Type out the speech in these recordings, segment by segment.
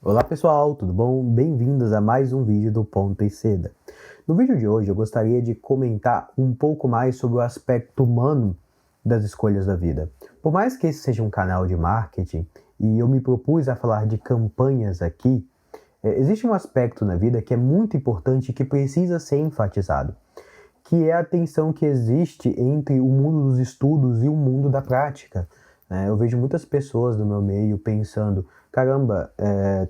Olá pessoal, tudo bom? Bem-vindos a mais um vídeo do Ponto e Seda. No vídeo de hoje eu gostaria de comentar um pouco mais sobre o aspecto humano das escolhas da vida. Por mais que esse seja um canal de marketing e eu me propus a falar de campanhas aqui, existe um aspecto na vida que é muito importante e que precisa ser enfatizado, que é a tensão que existe entre o mundo dos estudos e o mundo da prática. Eu vejo muitas pessoas do meu meio pensando, caramba,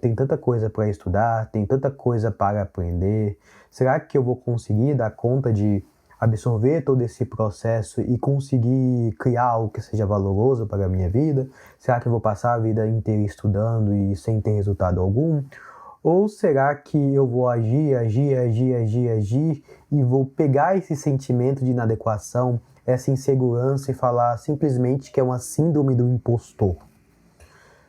tem tanta coisa para estudar, tem tanta coisa para aprender, será que eu vou conseguir dar conta de absorver todo esse processo e conseguir criar algo que seja valoroso para a minha vida? Será que eu vou passar a vida inteira estudando e sem ter resultado algum? Ou será que eu vou agir e vou pegar esse sentimento de inadequação, essa insegurança e falar simplesmente que é uma síndrome do impostor?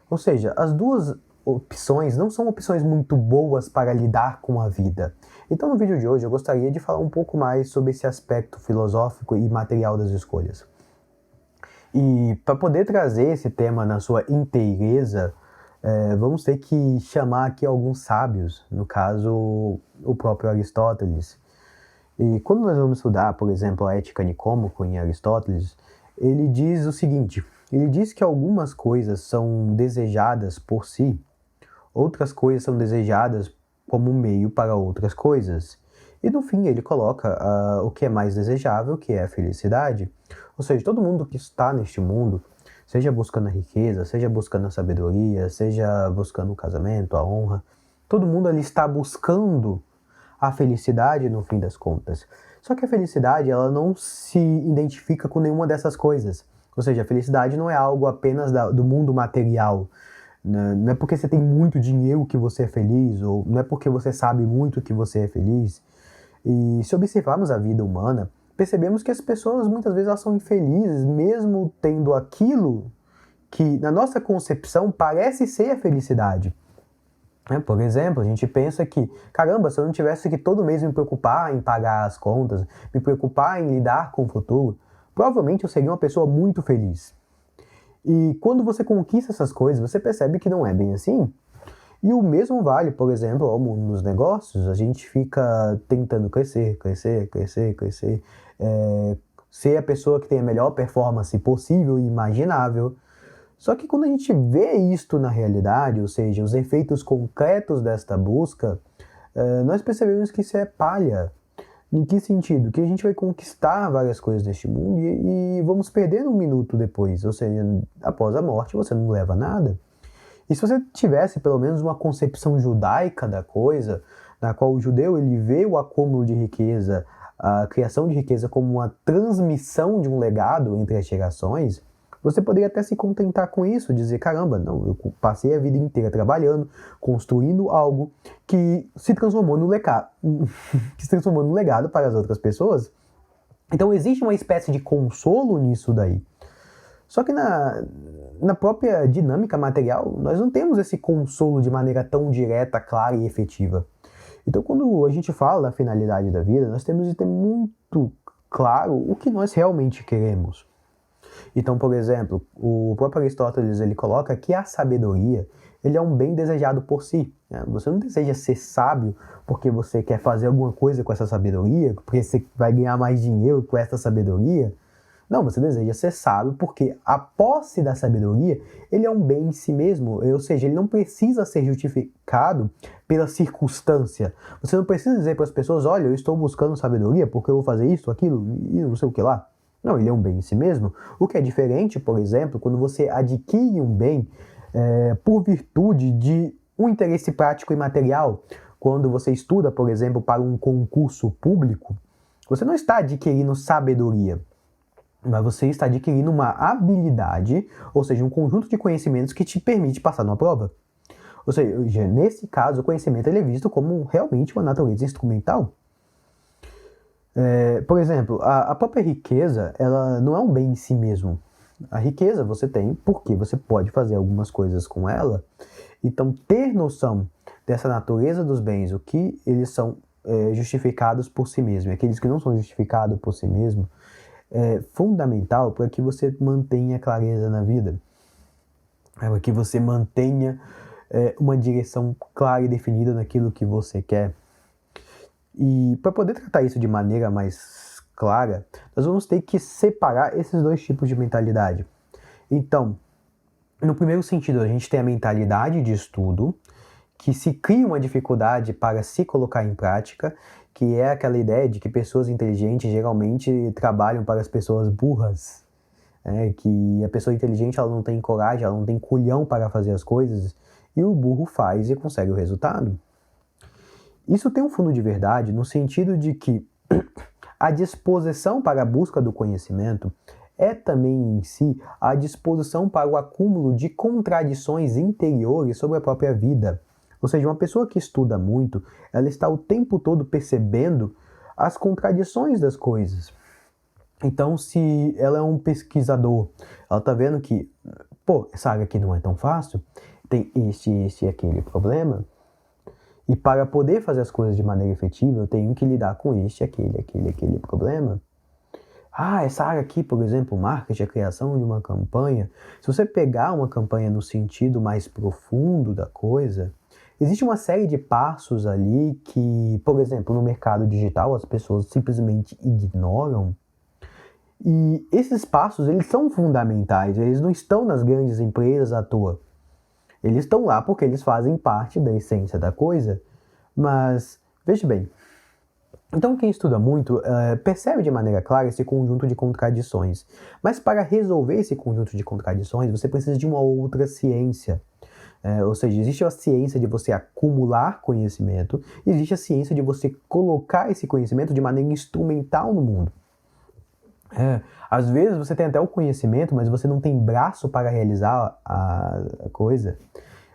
Ou seja, as duas opções não são opções muito boas para lidar com a vida. Então no vídeo de hoje eu gostaria de falar um pouco mais sobre esse aspecto filosófico e material das escolhas. E para poder trazer esse tema na sua inteireza, vamos ter que chamar aqui alguns sábios, no caso, o próprio Aristóteles. E quando nós vamos estudar, por exemplo, a Ética Nicômaco em Aristóteles, ele diz o seguinte, ele diz que algumas coisas são desejadas por si, outras coisas são desejadas como meio para outras coisas. E no fim ele coloca o que é mais desejável, que é a felicidade. Ou seja, todo mundo que está neste mundo, seja buscando a riqueza, seja buscando a sabedoria, seja buscando o casamento, a honra, todo mundo ali está buscando a felicidade no fim das contas. Só que a felicidade, ela não se identifica com nenhuma dessas coisas. Ou seja, a felicidade não é algo apenas do mundo material. Não é porque você tem muito dinheiro que você é feliz, ou não é porque você sabe muito que você é feliz. E se observarmos a vida humana, percebemos que as pessoas muitas vezes elas são infelizes, mesmo tendo aquilo que na nossa concepção parece ser a felicidade. Por exemplo, a gente pensa que, caramba, se eu não tivesse que todo mês me preocupar em pagar as contas, me preocupar em lidar com o futuro, provavelmente eu seria uma pessoa muito feliz. E quando você conquista essas coisas, você percebe que não é bem assim. E o mesmo vale, por exemplo, ao mundo dos negócios. A gente fica tentando crescer, ser a pessoa que tem a melhor performance possível e imaginável. Só que quando a gente vê isto na realidade, ou seja, os efeitos concretos desta busca, nós percebemos que isso é palha. Em que sentido? Que a gente vai conquistar várias coisas neste mundo e vamos perder um minuto depois. Ou seja, após a morte você não leva nada. E se você tivesse pelo menos uma concepção judaica da coisa, na qual o judeu ele vê o acúmulo de riqueza, a criação de riqueza como uma transmissão de um legado entre as gerações, você poderia até se contentar com isso, dizer, caramba, não, eu passei a vida inteira trabalhando, construindo algo que se transformou no legado, para as outras pessoas. Então existe uma espécie de consolo nisso daí. Só que na própria dinâmica material, nós não temos esse consolo de maneira tão direta, clara e efetiva. Então quando a gente fala da finalidade da vida, nós temos de ter muito claro o que nós realmente queremos. Então, por exemplo, o próprio Aristóteles ele coloca que a sabedoria ele é um bem desejado por si. Você não deseja ser sábio porque você quer fazer alguma coisa com essa sabedoria, porque você vai ganhar mais dinheiro com essa sabedoria. Não, você deseja ser sábio porque a posse da sabedoria ele é um bem em si mesmo, ou seja, ele não precisa ser justificado pela circunstância. Você não precisa dizer para as pessoas, olha, eu estou buscando sabedoria porque eu vou fazer isso, aquilo e não sei o que lá. Não, ele é um bem em si mesmo. O que é diferente, por exemplo, quando você adquire um bem por virtude de um interesse prático e material. Quando você estuda, por exemplo, para um concurso público, você não está adquirindo sabedoria, mas você está adquirindo uma habilidade, ou seja, um conjunto de conhecimentos que te permite passar numa prova. Ou seja, nesse caso, o conhecimento ele é visto como realmente uma natureza instrumental. Por exemplo, a própria riqueza, ela não é um bem em si mesmo. A riqueza você tem porque você pode fazer algumas coisas com ela. Então, ter noção dessa natureza dos bens, o que eles são justificados por si mesmo, e aqueles que não são justificados por si mesmo, é fundamental para que você mantenha clareza na vida. Para que você mantenha uma direção clara e definida naquilo que você quer. E para poder tratar isso de maneira mais clara, nós vamos ter que separar esses dois tipos de mentalidade. Então, no primeiro sentido, a gente tem a mentalidade de estudo, que se cria uma dificuldade para se colocar em prática, que é aquela ideia de que pessoas inteligentes geralmente trabalham para as pessoas burras, que a pessoa inteligente ela não tem coragem, ela não tem culhão para fazer as coisas, e o burro faz e consegue o resultado. Isso tem um fundo de verdade no sentido de que a disposição para a busca do conhecimento é também em si a disposição para o acúmulo de contradições interiores sobre a própria vida. Ou seja, uma pessoa que estuda muito, ela está o tempo todo percebendo as contradições das coisas. Então, se ela é um pesquisador, ela está vendo que, essa área aqui não é tão fácil, tem este e aquele problema, e para poder fazer as coisas de maneira efetiva, eu tenho que lidar com este, aquele problema. Essa área aqui, por exemplo, marketing, a criação de uma campanha. Se você pegar uma campanha no sentido mais profundo da coisa, existe uma série de passos ali que, por exemplo, no mercado digital, as pessoas simplesmente ignoram. E esses passos, eles são fundamentais, eles não estão nas grandes empresas à toa. Eles estão lá porque eles fazem parte da essência da coisa, mas, veja bem, então quem estuda muito percebe de maneira clara esse conjunto de contradições, mas para resolver esse conjunto de contradições, você precisa de uma outra ciência. Ou seja, existe a ciência de você acumular conhecimento, e existe a ciência de você colocar esse conhecimento de maneira instrumental no mundo. Às vezes você tem até o conhecimento, mas você não tem braço para realizar a coisa,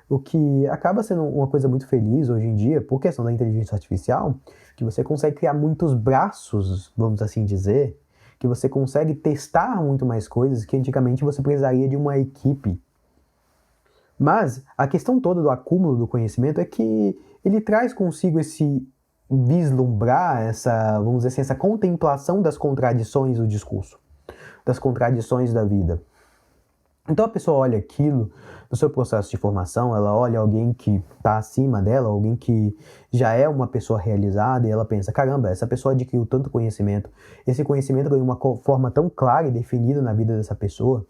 o que acaba sendo uma coisa muito feliz hoje em dia, por questão da inteligência artificial, que você consegue criar muitos braços, vamos assim dizer, que você consegue testar muito mais coisas que antigamente você precisaria de uma equipe. Mas a questão toda do acúmulo do conhecimento é que ele traz consigo esse vislumbrar, vamos dizer assim, essa contemplação das contradições do discurso, das contradições da vida. Então a pessoa olha aquilo no seu processo de formação, ela olha alguém que está acima dela, alguém que já é uma pessoa realizada, e ela pensa, caramba, essa pessoa adquiriu tanto conhecimento, esse conhecimento ganhou uma forma tão clara e definida na vida dessa pessoa,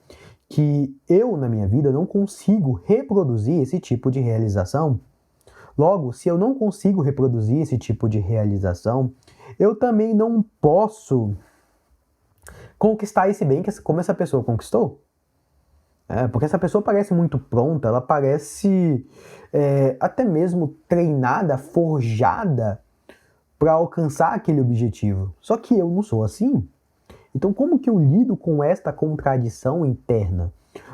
que eu, na minha vida, não consigo reproduzir esse tipo de realização. Logo, se eu não consigo reproduzir esse tipo de realização, eu também não posso conquistar esse bem como essa pessoa conquistou. Porque essa pessoa parece muito pronta, ela parece até mesmo treinada, forjada para alcançar aquele objetivo. Só que eu não sou assim. Então, como que eu lido com esta contradição interna?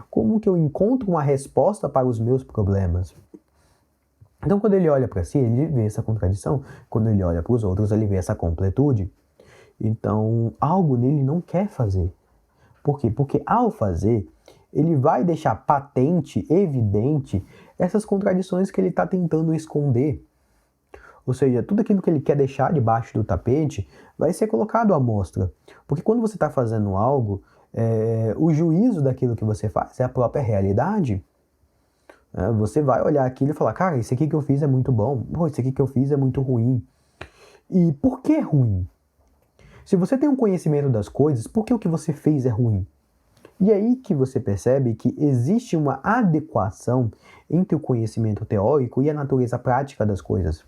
Como que eu encontro uma resposta para os meus problemas? Então, quando ele olha para si, ele vê essa contradição. Quando ele olha para os outros, ele vê essa completude. Então, algo nele não quer fazer. Por quê? Porque ao fazer, ele vai deixar patente, evidente, essas contradições que ele está tentando esconder. Ou seja, tudo aquilo que ele quer deixar debaixo do tapete vai ser colocado à mostra. Porque quando você está fazendo algo, o juízo daquilo que você faz é a própria realidade. Você vai olhar aquilo e falar, cara, isso aqui que eu fiz é muito bom, isso aqui que eu fiz é muito ruim. E por que ruim? Se você tem um conhecimento das coisas, por que o que você fez é ruim? E é aí que você percebe que existe uma adequação entre o conhecimento teórico e a natureza prática das coisas.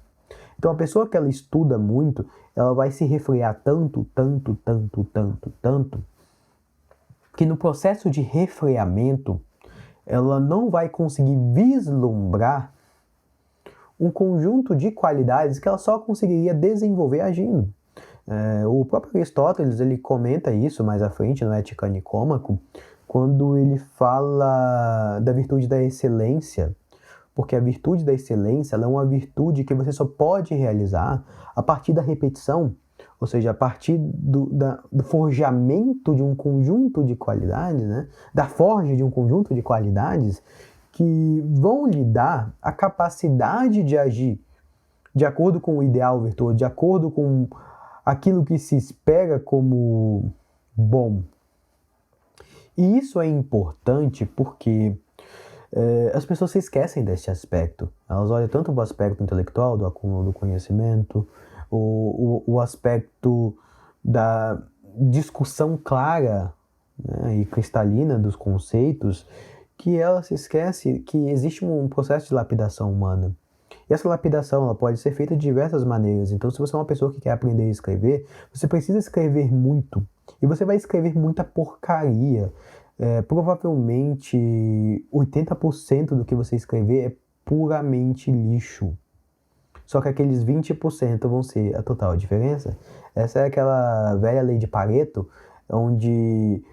Então a pessoa que ela estuda muito, ela vai se refrear tanto, que no processo de refreamento, ela não vai conseguir vislumbrar um conjunto de qualidades que ela só conseguiria desenvolver agindo. O próprio Aristóteles, ele comenta isso mais à frente no Ética Nicômaco, quando ele fala da virtude da excelência, porque a virtude da excelência ela é uma virtude que você só pode realizar a partir da repetição, ou seja, a partir do forjamento de um conjunto de qualidades, da forja de um conjunto de qualidades que vão lhe dar a capacidade de agir de acordo com o ideal virtuoso, de acordo com aquilo que se espera como bom. E isso é importante porque as pessoas se esquecem desse aspecto. Elas olham tanto o aspecto intelectual, do acúmulo do conhecimento, o aspecto da discussão clara, né, e cristalina dos conceitos, que ela se esquece que existe um processo de lapidação humana. E essa lapidação ela pode ser feita de diversas maneiras. Então, se você é uma pessoa que quer aprender a escrever, você precisa escrever muito. E você vai escrever muita porcaria. Provavelmente 80% do que você escrever é puramente lixo. Só que aqueles 20% vão ser a total diferença. Essa é aquela velha lei de Pareto, onde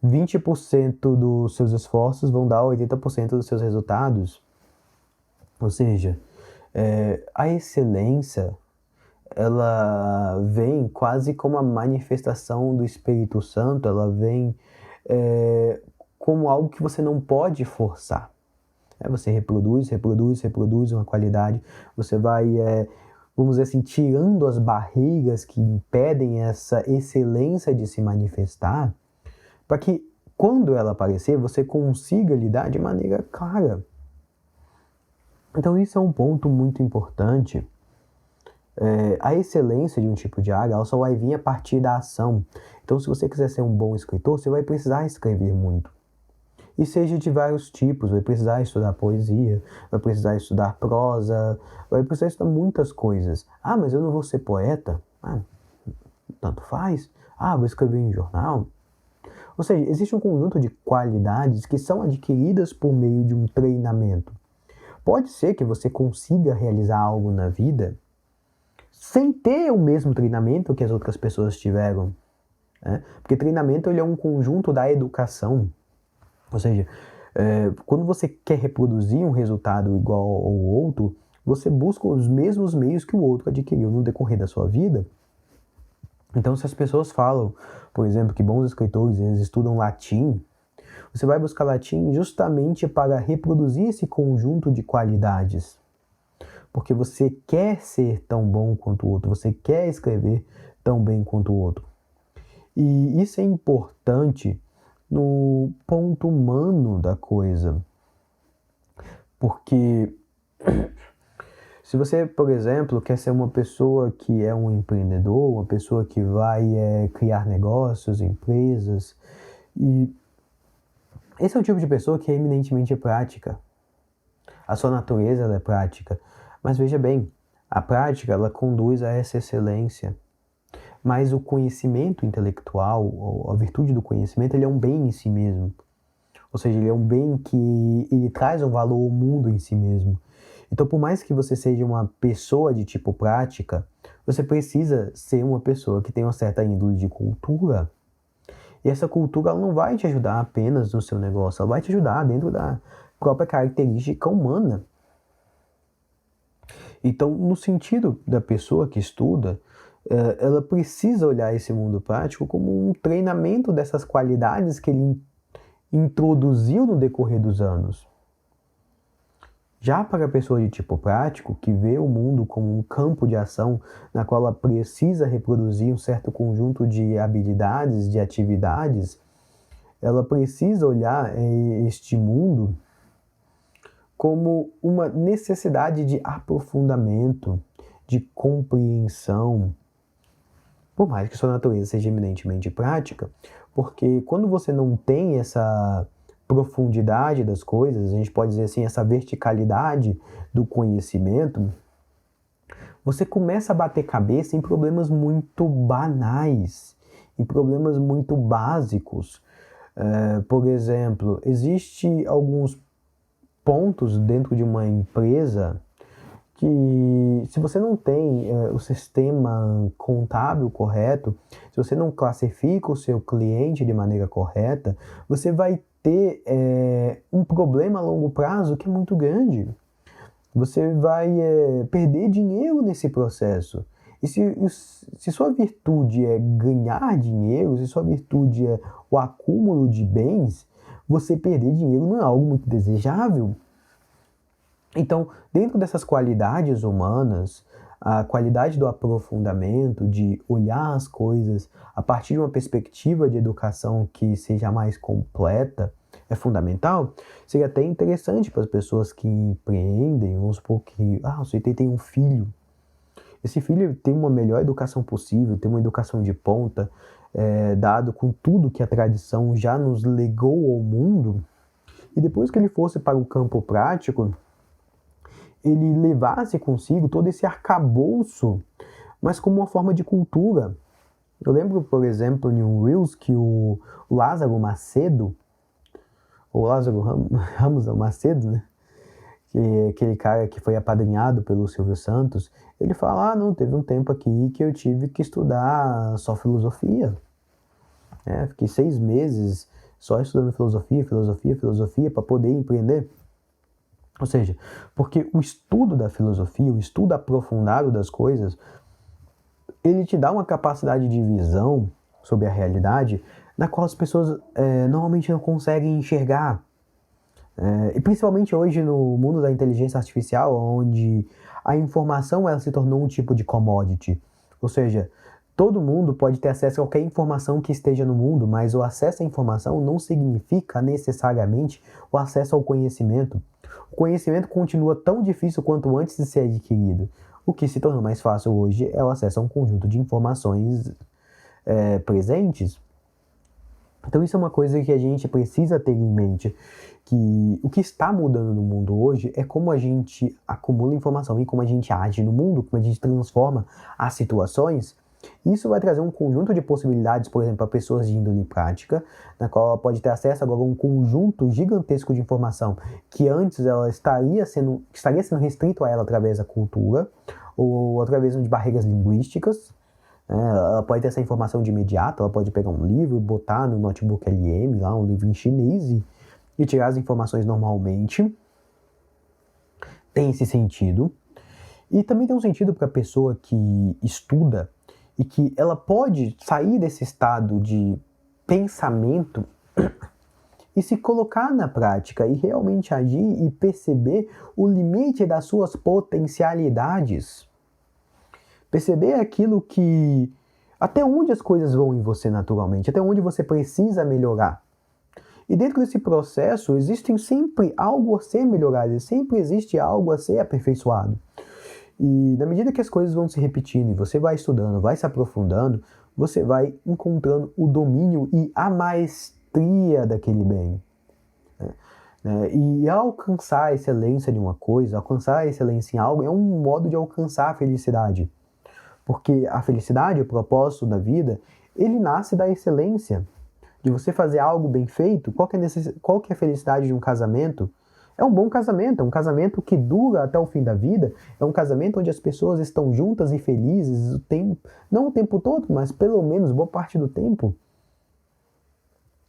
20% dos seus esforços vão dar 80% dos seus resultados. Ou seja, a excelência, ela vem quase como a manifestação do Espírito Santo, ela vem como algo que você não pode forçar. Você reproduz uma qualidade, você vai, vamos dizer assim, tirando as barreiras que impedem essa excelência de se manifestar, para que quando ela aparecer, você consiga lidar de maneira clara. Então isso é um ponto muito importante. A excelência de um tipo de área, ela só vai vir a partir da ação. Então se você quiser ser um bom escritor, você vai precisar escrever muito. E seja de vários tipos, vai precisar estudar poesia, vai precisar estudar prosa, vai precisar estudar muitas coisas. Ah, mas eu não vou ser poeta? Ah, tanto faz. Ah, vou escrever em jornal? Ou seja, existe um conjunto de qualidades que são adquiridas por meio de um treinamento. Pode ser que você consiga realizar algo na vida sem ter o mesmo treinamento que as outras pessoas tiveram. Porque treinamento ele é um conjunto da educação. Ou seja, quando você quer reproduzir um resultado igual ao outro, você busca os mesmos meios que o outro adquiriu no decorrer da sua vida. Então, se as pessoas falam, por exemplo, que bons escritores eles estudam latim, você vai buscar latim justamente para reproduzir esse conjunto de qualidades. Porque você quer ser tão bom quanto o outro, você quer escrever tão bem quanto o outro. E isso é importante no ponto humano da coisa. Porque se você, por exemplo, quer ser uma pessoa que é um empreendedor, uma pessoa que vai criar negócios, empresas, e esse é o tipo de pessoa que é eminentemente prática. A sua natureza ela é prática. Mas veja bem, a prática ela conduz a essa excelência. Mas o conhecimento intelectual, ou a virtude do conhecimento, ele é um bem em si mesmo. Ou seja, ele é um bem que ele traz um valor ao mundo em si mesmo. Então, por mais que você seja uma pessoa de tipo prática, você precisa ser uma pessoa que tem uma certa índole de cultura. E essa cultura ela não vai te ajudar apenas no seu negócio, ela vai te ajudar dentro da própria característica humana. Então, no sentido da pessoa que estuda, ela precisa olhar esse mundo prático como um treinamento dessas qualidades que ele introduziu no decorrer dos anos. Já para a pessoa de tipo prático, que vê o mundo como um campo de ação na qual ela precisa reproduzir um certo conjunto de habilidades, de atividades, ela precisa olhar este mundo como uma necessidade de aprofundamento, de compreensão, por mais que sua natureza seja eminentemente prática, porque quando você não tem essa profundidade das coisas, a gente pode dizer assim, essa verticalidade do conhecimento, você começa a bater cabeça em problemas muito banais, em problemas muito básicos. Por exemplo, existem alguns pontos dentro de uma empresa que se você não tem o sistema contábil correto, se você não classifica o seu cliente de maneira correta, você vai ter um problema a longo prazo que é muito grande. Você vai perder dinheiro nesse processo. E se sua virtude é ganhar dinheiro, se sua virtude é o acúmulo de bens, você perder dinheiro não é algo muito desejável. Então, dentro dessas qualidades humanas, a qualidade do aprofundamento, de olhar as coisas a partir de uma perspectiva de educação que seja mais completa, é fundamental, seria até interessante para as pessoas que empreendem, vamos supor que, você tem um filho. Esse filho tem uma melhor educação possível, tem uma educação de ponta, dado com tudo que a tradição já nos legou ao mundo, e depois que ele fosse para o campo prático, ele levasse consigo todo esse arcabouço, mas como uma forma de cultura. Eu lembro, por exemplo, em um Reels que o Lázaro Macedo, ou Lázaro Ramos Macedo, né? Que é aquele cara que foi apadrinhado pelo Silvio Santos, ele fala, não, teve um tempo aqui que eu tive que estudar só filosofia. Fiquei 6 meses só estudando filosofia para poder empreender. Ou seja, porque o estudo da filosofia, o estudo aprofundado das coisas, ele te dá uma capacidade de visão sobre a realidade na qual as pessoas normalmente não conseguem enxergar. E principalmente hoje no mundo da inteligência artificial, onde a informação ela se tornou um tipo de commodity. Ou seja, todo mundo pode ter acesso a qualquer informação que esteja no mundo, mas o acesso à informação não significa necessariamente o acesso ao conhecimento. O conhecimento continua tão difícil quanto antes de ser adquirido. O que se torna mais fácil hoje é o acesso a um conjunto de informações presentes. Então isso é uma coisa que a gente precisa ter em mente, que o que está mudando no mundo hoje é como a gente acumula informação e como a gente age no mundo, como a gente transforma as situações. Isso vai trazer um conjunto de possibilidades, por exemplo, para pessoas de índole prática, na qual ela pode ter acesso agora a um conjunto gigantesco de informação que antes ela estaria sendo restrito a ela através da cultura ou através de barreiras linguísticas. Ela pode ter essa informação de imediato, ela pode pegar um livro e botar no notebook LM, lá, um livro em chinês, e tirar as informações normalmente. Tem esse sentido. E também tem um sentido para a pessoa que estuda e que ela pode sair desse estado de pensamento e se colocar na prática e realmente agir e perceber o limite das suas potencialidades. Perceber aquilo que... até onde as coisas vão em você naturalmente, até onde você precisa melhorar. E dentro desse processo, existe sempre algo a ser melhorado, sempre existe algo a ser aperfeiçoado. E na medida que as coisas vão se repetindo e você vai estudando, vai se aprofundando, você vai encontrando o domínio e a maestria daquele bem. E alcançar a excelência de uma coisa, alcançar a excelência em algo, é um modo de alcançar a felicidade. Porque a felicidade, o propósito da vida, ele nasce da excelência. De você fazer algo bem feito. Qual que é a felicidade de um casamento? É um bom casamento, é um casamento que dura até o fim da vida, é um casamento onde as pessoas estão juntas e felizes, não o tempo todo, mas pelo menos boa parte do tempo.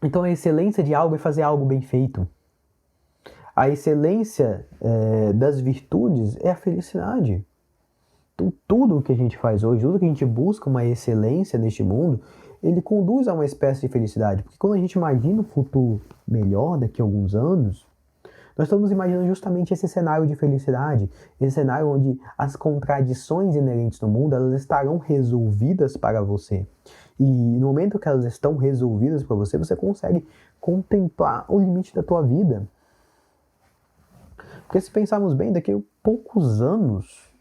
Então a excelência de algo é fazer algo bem feito. A excelência das virtudes é a felicidade. Então, tudo o que a gente faz hoje, tudo que a gente busca uma excelência neste mundo, ele conduz a uma espécie de felicidade. Porque quando a gente imagina um futuro melhor daqui a alguns anos, nós estamos imaginando justamente esse cenário de felicidade, esse cenário onde as contradições inerentes no mundo, elas estarão resolvidas para você. E no momento que elas estão resolvidas para você, você consegue contemplar o limite da tua vida. Porque se pensarmos bem, daqui a poucos anos,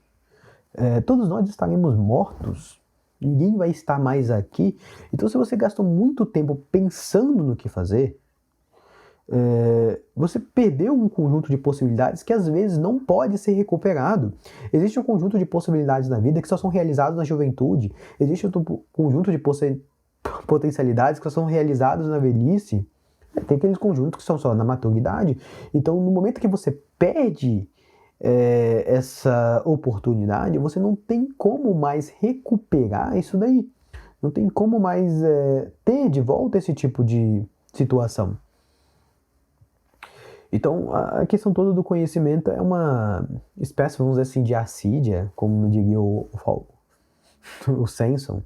todos nós estaremos mortos, ninguém vai estar mais aqui. Então se você gastou muito tempo pensando no que fazer, você perdeu um conjunto de possibilidades que às vezes não pode ser recuperado. Existe um conjunto de possibilidades na vida que só são realizadas na juventude, existe outro conjunto de potencialidades que só são realizadas na velhice, tem aqueles conjuntos que são só na maturidade. Então no momento que você perde essa oportunidade, você não tem como mais recuperar isso daí. Não tem como mais ter de volta esse tipo de situação. Então, a questão toda do conhecimento é uma espécie, vamos dizer assim, de assídia, como diria o Samson.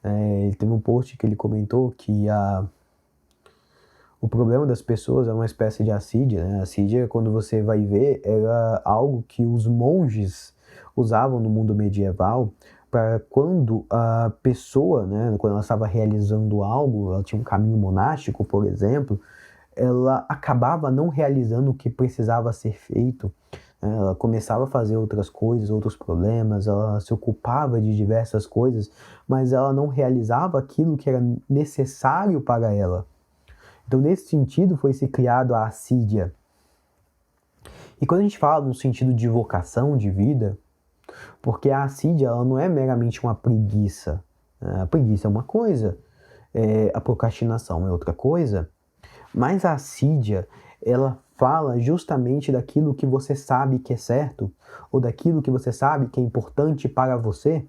Ele teve um post que ele comentou que o problema das pessoas é uma espécie de assídia, né? A assídia, quando você vai ver, era algo que os monges usavam no mundo medieval para quando a pessoa, né, quando ela estava realizando algo, ela tinha um caminho monástico, por exemplo, ela acabava não realizando o que precisava ser feito. Ela começava a fazer outras coisas, outros problemas, ela se ocupava de diversas coisas, mas ela não realizava aquilo que era necessário para ela. Então, nesse sentido, foi se criado a assídia. E quando a gente fala no sentido de vocação de vida, porque a assídia ela não é meramente uma preguiça. A preguiça é uma coisa, a procrastinação é outra coisa, mas a assídia, ela fala justamente daquilo que você sabe que é certo, ou daquilo que você sabe que é importante para você,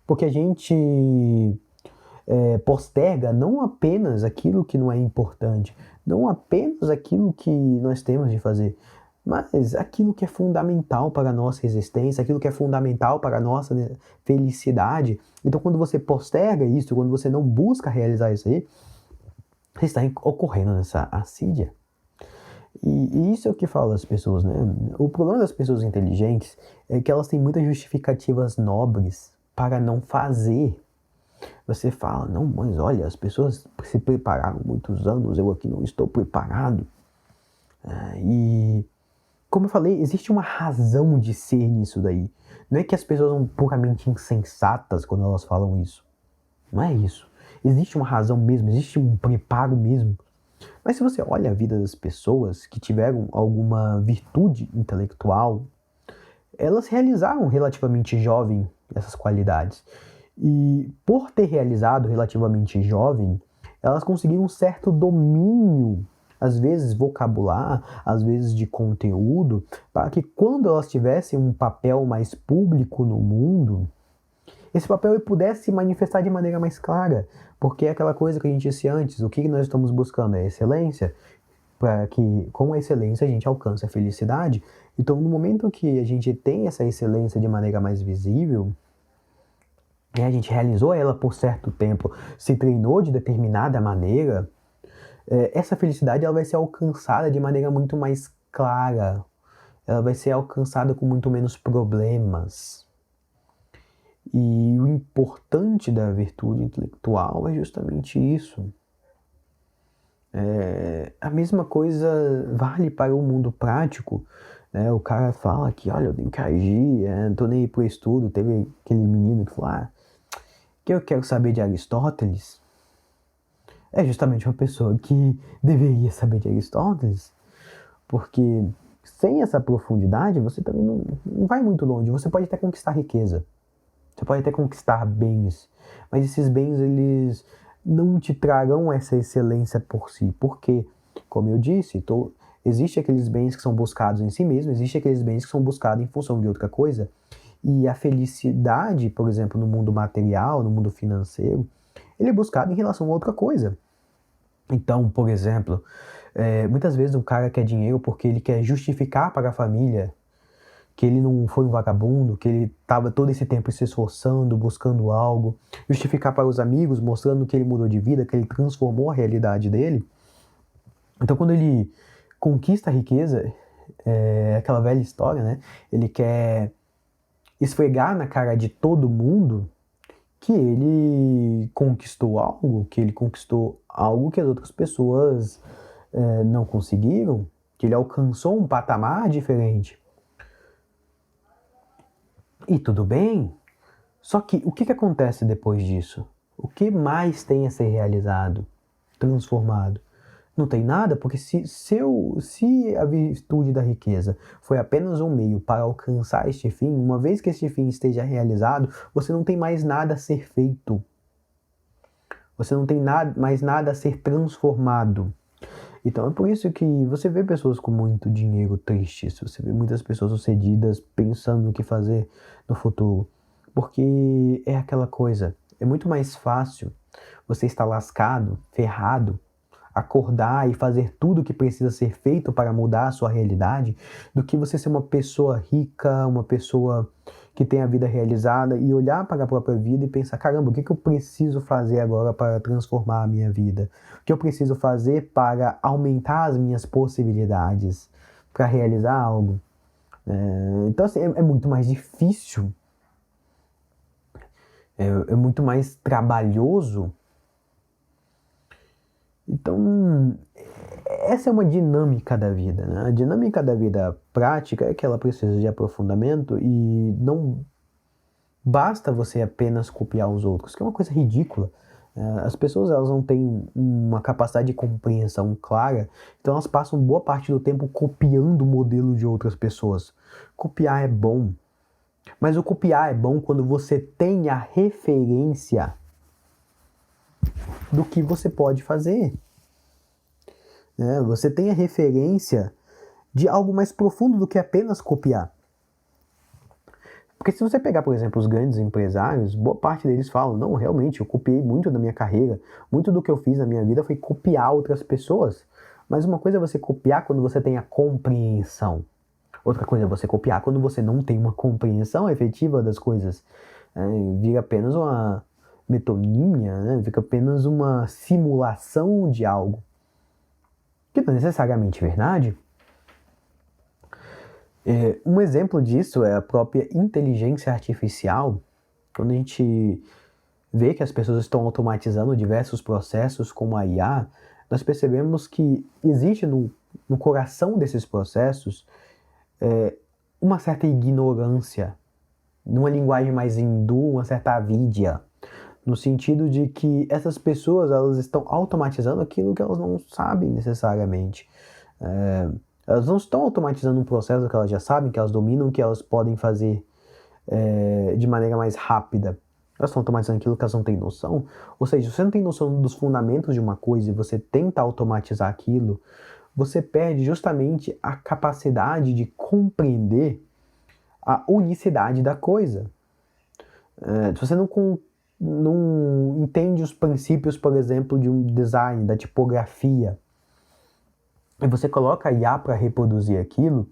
porque a gente posterga não apenas aquilo que não é importante, não apenas aquilo que nós temos de fazer, mas aquilo que é fundamental para a nossa existência, aquilo que é fundamental para a nossa felicidade. Então, quando você posterga isso, quando você não busca realizar isso aí, você está ocorrendo nessa assídia. E isso é o que fala as pessoas, né? O problema das pessoas inteligentes é que elas têm muitas justificativas nobres para não fazer. Você fala, não, mas olha, as pessoas se prepararam muitos anos, eu aqui não estou preparado. E, como eu falei, existe uma razão de ser nisso daí. Não é que as pessoas são puramente insensatas quando elas falam isso. Não é isso. Existe uma razão mesmo, existe um preparo mesmo. Mas se você olha a vida das pessoas que tiveram alguma virtude intelectual, elas realizaram relativamente jovem essas qualidades. E por ter realizado relativamente jovem, elas conseguiram um certo domínio, às vezes vocabular, às vezes de conteúdo, para que quando elas tivessem um papel mais público no mundo, esse papel pudesse se manifestar de maneira mais clara, porque é aquela coisa que a gente disse antes, o que nós estamos buscando é excelência, para que com a excelência a gente alcance a felicidade. Então, no momento que a gente tem essa excelência de maneira mais visível, a gente realizou ela por certo tempo, se treinou de determinada maneira, essa felicidade ela vai ser alcançada de maneira muito mais clara, ela vai ser alcançada com muito menos problemas. E o importante da virtude intelectual é justamente isso. A mesma coisa vale para o mundo prático. O cara fala que, olha, eu tenho que agir, não tô nem aí pro estudo. Teve aquele menino que falou, que eu quero saber de Aristóteles. É justamente uma pessoa que deveria saber de Aristóteles, porque sem essa profundidade você também não vai muito longe. Você pode até conquistar riqueza, você pode até conquistar bens, mas esses bens eles não te trarão essa excelência por si, porque, como eu disse, existe aqueles bens que são buscados em si mesmo, existe aqueles bens que são buscados em função de outra coisa, e a felicidade, por exemplo, no mundo material, no mundo financeiro, ele é buscado em relação a outra coisa. Então, por exemplo, muitas vezes o cara quer dinheiro porque ele quer justificar para a família que ele não foi um vagabundo, que ele estava todo esse tempo se esforçando, buscando algo, justificar para os amigos, mostrando que ele mudou de vida, que ele transformou a realidade dele. Então, quando ele conquista a riqueza, aquela velha história, né? Ele quer esfregar na cara de todo mundo que ele conquistou algo, que as outras pessoas não conseguiram, que ele alcançou um patamar diferente. E tudo bem, só que o que acontece depois disso? O que mais tem a ser realizado, transformado? Não tem nada, porque se a virtude da riqueza foi apenas um meio para alcançar este fim, uma vez que este fim esteja realizado, você não tem mais nada a ser feito. Você não tem mais nada a ser transformado. Então é por isso que você vê pessoas com muito dinheiro tristes, você vê muitas pessoas sucedidas pensando no que fazer no futuro. Porque é aquela coisa, é muito mais fácil você estar lascado, ferrado, acordar e fazer tudo o que precisa ser feito para mudar a sua realidade, do que você ser uma pessoa rica, uma pessoa que tem a vida realizada e olhar para a própria vida e pensar, caramba, o que eu preciso fazer agora para transformar a minha vida? O que eu preciso fazer para aumentar as minhas possibilidades, para realizar algo? Então, assim, é muito mais difícil, é muito mais trabalhoso. Então, essa é uma dinâmica da vida, né? A dinâmica da vida prática é que ela precisa de aprofundamento e não basta você apenas copiar os outros, que é uma coisa ridícula. As pessoas elas não têm uma capacidade de compreensão clara, então elas passam boa parte do tempo copiando o modelo de outras pessoas. Copiar é bom, mas o copiar é bom quando você tem a referência do que você pode fazer. Você tem a referência de algo mais profundo do que apenas copiar. Porque se você pegar, por exemplo, os grandes empresários, boa parte deles falam, não, realmente, eu copiei muito da minha carreira, muito do que eu fiz na minha vida foi copiar outras pessoas. Mas uma coisa é você copiar quando você tem a compreensão. Outra coisa é você copiar quando você não tem uma compreensão efetiva das coisas. Vira apenas uma metonímia, né? Fica apenas uma simulação de algo. Que não é necessariamente verdade. Um exemplo disso é a própria inteligência artificial. Quando a gente vê que as pessoas estão automatizando diversos processos como a IA, nós percebemos que existe no coração desses processos uma certa ignorância, numa linguagem mais hindu, uma certa avidya, no sentido de que essas pessoas elas estão automatizando aquilo que elas não sabem necessariamente. Elas não estão automatizando um processo que elas já sabem, que elas dominam, que elas podem fazer de maneira mais rápida. Elas estão automatizando aquilo que elas não têm noção. Ou seja, se você não tem noção dos fundamentos de uma coisa e você tenta automatizar aquilo, você perde justamente a capacidade de compreender a unicidade da coisa. Se você não entende os princípios, por exemplo, de um design, da tipografia, e você coloca a IA para reproduzir aquilo,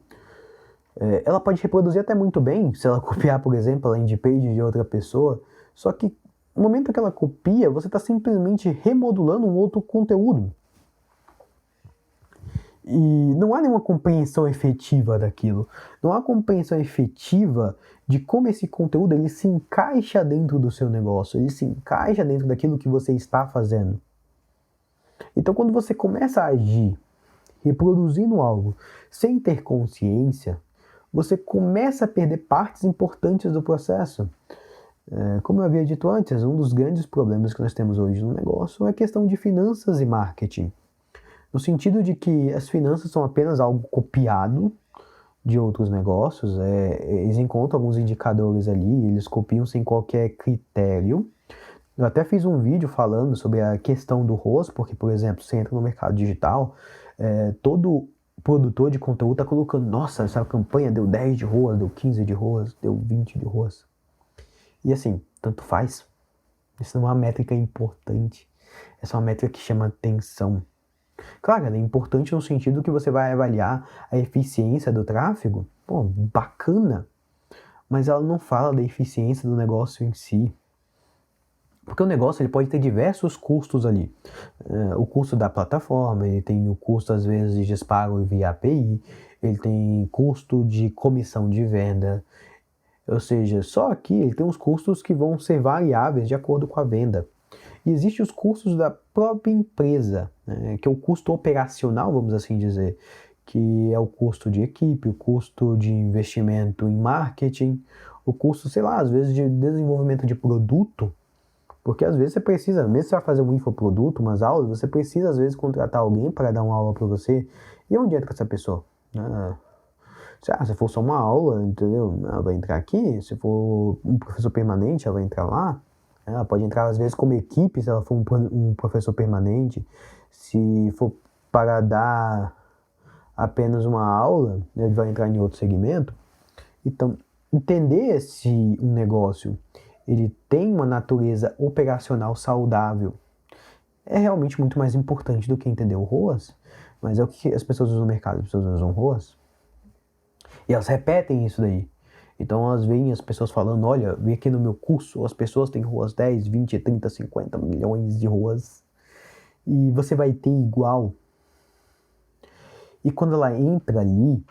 ela pode reproduzir até muito bem, se ela copiar, por exemplo, a landing page de outra pessoa, só que no momento que ela copia, você está simplesmente remodulando um outro conteúdo. E não há nenhuma compreensão efetiva daquilo. Não há compreensão efetiva de como esse conteúdo ele se encaixa dentro do seu negócio, ele se encaixa dentro daquilo que você está fazendo. Então, quando você começa a agir reproduzindo algo sem ter consciência, você começa a perder partes importantes do processo. Como eu havia dito antes, um dos grandes problemas que nós temos hoje no negócio é a questão de finanças e marketing. No sentido de que as finanças são apenas algo copiado de outros negócios, eles encontram alguns indicadores ali, eles copiam sem qualquer critério. Eu até fiz um vídeo falando sobre a questão do ROAS, porque, por exemplo, você entra no mercado digital, todo produtor de conteúdo está colocando, nossa, essa campanha deu 10 de ROAS, deu 15 de ROAS, deu 20 de ROAS. E assim, tanto faz. Isso não é uma métrica importante. Essa é uma métrica que chama atenção. Claro, ela é importante no sentido que você vai avaliar a eficiência do tráfego. Pô, bacana. Mas ela não fala da eficiência do negócio em si. Porque o negócio ele pode ter diversos custos ali. O custo da plataforma, ele tem o custo às vezes de disparo via API, ele tem custo de comissão de venda. Ou seja, só aqui ele tem os custos que vão ser variáveis de acordo com a venda. E existem os custos da própria empresa, né, que é o custo operacional, vamos assim dizer, que é o custo de equipe, o custo de investimento em marketing, o custo, sei lá, às vezes de desenvolvimento de produto, porque às vezes você precisa, mesmo se você vai fazer um infoproduto, umas aulas, você precisa às vezes contratar alguém para dar uma aula para você. E onde entra essa pessoa? Se for só uma aula, entendeu? Ela vai entrar aqui, se for um professor permanente, ela vai entrar lá. Ela pode entrar às vezes como equipe, se ela for um professor permanente. Se for para dar apenas uma aula, ele vai entrar em outro segmento. Então, entender se um negócio ele tem uma natureza operacional saudável é realmente muito mais importante do que entender o ROAS. Mas é o que as pessoas usam no mercado, as pessoas usam ROAS. E elas repetem isso daí. Então elas veem as pessoas falando, olha, vem aqui no meu curso, as pessoas têm ROAS 10, 20, 30, 50 milhões de ROAS. E você vai ter igual. E quando ela entra ali,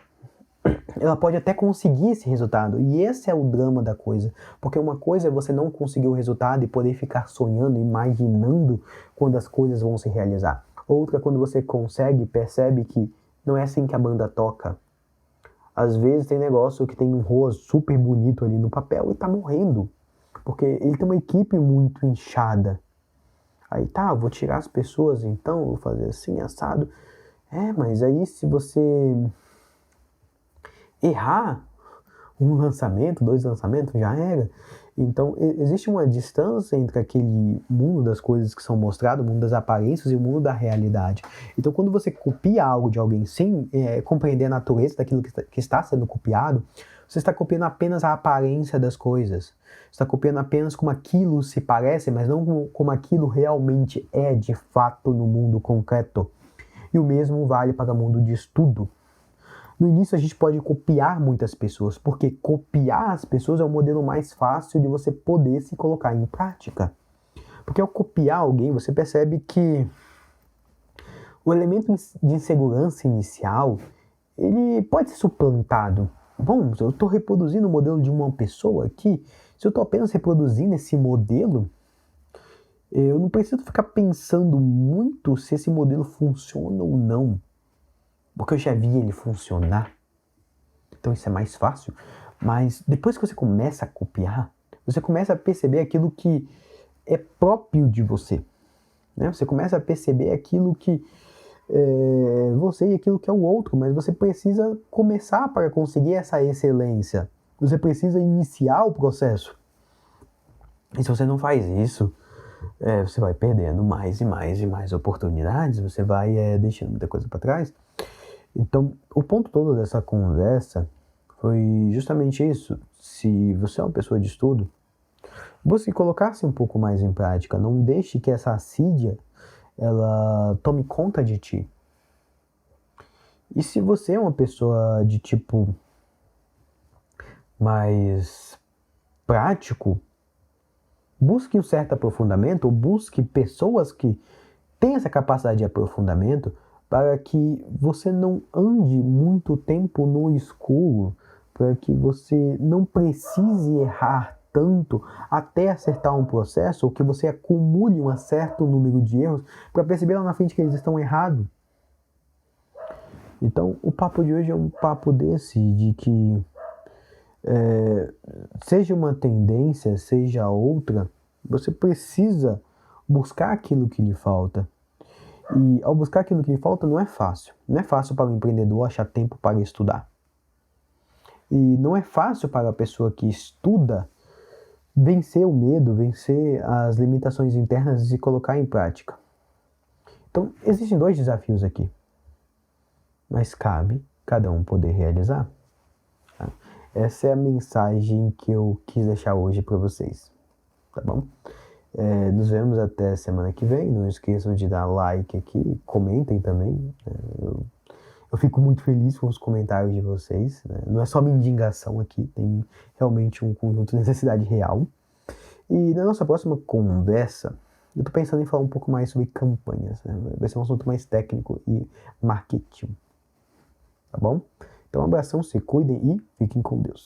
ela pode até conseguir esse resultado. E esse é o drama da coisa. Porque uma coisa é você não conseguir o resultado e poder ficar sonhando, imaginando quando as coisas vão se realizar. Outra quando você consegue, percebe que não é assim que a banda toca. Às vezes tem negócio que tem um rosto super bonito ali no papel e tá morrendo. Porque ele tem uma equipe muito inchada. Aí tá, eu vou tirar as pessoas então, vou fazer assim, assado. Mas aí se você errar um lançamento, 2 lançamentos, já era. Então existe uma distância entre aquele mundo das coisas que são mostradas, o mundo das aparências e o mundo da realidade. Então quando você copia algo de alguém sem compreender a natureza daquilo que está sendo copiado, você está copiando apenas a aparência das coisas. Você está copiando apenas como aquilo se parece, mas não como aquilo realmente é de fato no mundo concreto. E o mesmo vale para o mundo de estudo. No início a gente pode copiar muitas pessoas, porque copiar as pessoas é o modelo mais fácil de você poder se colocar em prática. Porque ao copiar alguém, você percebe que o elemento de insegurança inicial, ele pode ser suplantado. Bom, eu estou reproduzindo o modelo de uma pessoa aqui, se eu estou apenas reproduzindo esse modelo, eu não preciso ficar pensando muito se esse modelo funciona ou não. Porque eu já vi ele funcionar. Então isso é mais fácil. Mas depois que você começa a copiar, você começa a perceber aquilo que é próprio de você. Né? Você começa a perceber aquilo que é você e aquilo que é o outro. Mas você precisa começar para conseguir essa excelência. Você precisa iniciar o processo. E se você não faz isso, você vai perdendo mais e mais e mais oportunidades. Você vai deixando muita coisa para trás. Então, o ponto todo dessa conversa foi justamente isso. Se você é uma pessoa de estudo, busque colocar-se um pouco mais em prática. Não deixe que essa assídia, ela tome conta de ti. E se você é uma pessoa de tipo mais prático, busque um certo aprofundamento, ou busque pessoas que têm essa capacidade de aprofundamento, para que você não ande muito tempo no escuro, para que você não precise errar tanto até acertar um processo, ou que você acumule um certo número de erros para perceber lá na frente que eles estão errados. Então, o papo de hoje é um papo desse, de que seja uma tendência, seja outra, você precisa buscar aquilo que lhe falta. E ao buscar aquilo que lhe falta não é fácil. Não é fácil para o empreendedor achar tempo para estudar. E não é fácil para a pessoa que estuda vencer o medo, vencer as limitações internas e se colocar em prática. Então, existem 2 desafios aqui. Mas cabe cada um poder realizar. Tá? Essa é a mensagem que eu quis deixar hoje para vocês. Tá bom? Nos vemos até semana que vem. Não esqueçam de dar like aqui, comentem também. Eu fico muito feliz com os comentários de vocês. Né? Não é só mendigação aqui, tem realmente um conjunto de necessidade real. E na nossa próxima conversa, eu tô pensando em falar um pouco mais sobre campanhas. Né? Vai ser um assunto mais técnico e marketing. Tá bom? Então um abração, se cuidem e fiquem com Deus.